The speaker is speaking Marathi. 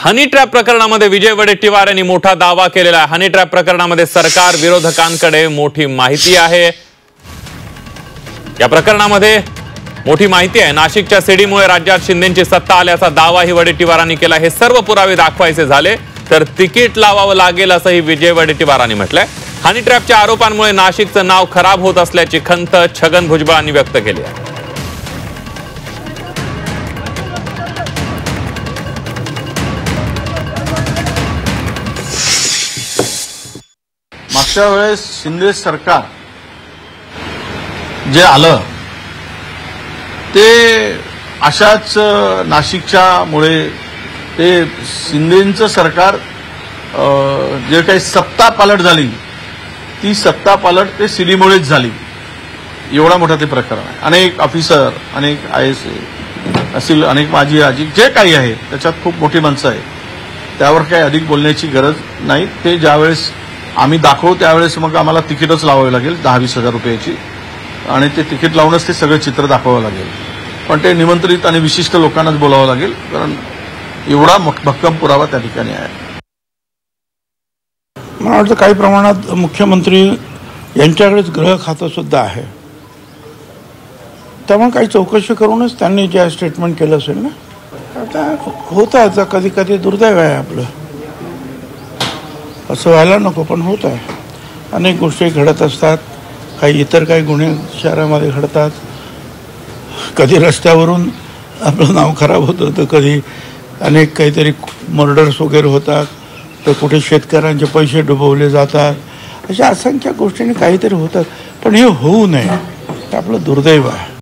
हनी ट्रॅप प्रकरणामध्ये विजय वडेट्टीवार यांनी मोठा दावा केलेला आहे। हनी ट्रॅप प्रकरणामध्ये सरकार विरोधकांकडे मोठी माहिती आहे। या प्रकरणामध्ये मोठी माहिती आहे। नाशिकच्या सीडीमुळे राज्यात शिंदेंची सत्ता आल्याचा दावाही वडेट्टीवारांनी केला। हे सर्व पुरावे दाखवायचे झाले तर तिकीट लावावं लागेल असंही विजय वडेट्टीवारांनी म्हटलंय। हनी ट्रॅपच्या आरोपांमुळे नाशिकचं नाव खराब होत असल्याची खंत छगन भुजबळांनी व्यक्त केली आहे। मागच्या वेळेस शिंदे सरकार जे आलं ते अशाच नाशिकच्या मुळे ते शिंदेंचं सरकार जे काही सत्ता पालट झाली ती सत्ता पालट ते सीडीमुळेच झाली। एवढा मोठा ते प्रकरण आहे। अनेक ऑफिसर, अनेक IAS असतील, अनेक माजी आजी जे काही आहे त्याच्यात खूप मोठी माणसं आहेत। त्यावर काही अधिक बोलण्याची गरज नाही। ते ज्यावेळेस आम्ही दाखवू त्यावेळेस मग आम्हाला तिकीटच लावावी लागेल 10-20 हजार रुपयाची, आणि ते तिकीट लावूनच ते सगळं चित्र दाखवावं लागेल। पण ते निमंत्रित आणि विशिष्ट लोकांनाच बोलावं लागेल, कारण एवढा भक्कम पुरावा त्या ठिकाणी आहे। मला वाटतं काही प्रमाणात मुख्यमंत्री यांच्याकडेच गृह खातं सुद्धा आहे, त्यामुळे काही चौकशी करूनच त्यांनी जे स्टेटमेंट केलं असेल ना, आता होतं आता कधी कधी दुर्दैव आहे आपलं, असं व्हायला नको पण होत आहे। अनेक गोष्टी घडत असतात, काही इतर काही गुन्हे शहरामध्ये घडतात, कधी रस्त्यावरून आपलं नाव खराब होतं तर कधी अनेक काहीतरी मर्डर्स वगैरे होतात, तर कुठे शेतकऱ्यांचे पैसे डुबवले जातात, अशा असंख्य गोष्टींनी काहीतरी होतात। पण हे होऊ नये हे आपलं दुर्दैव आहे।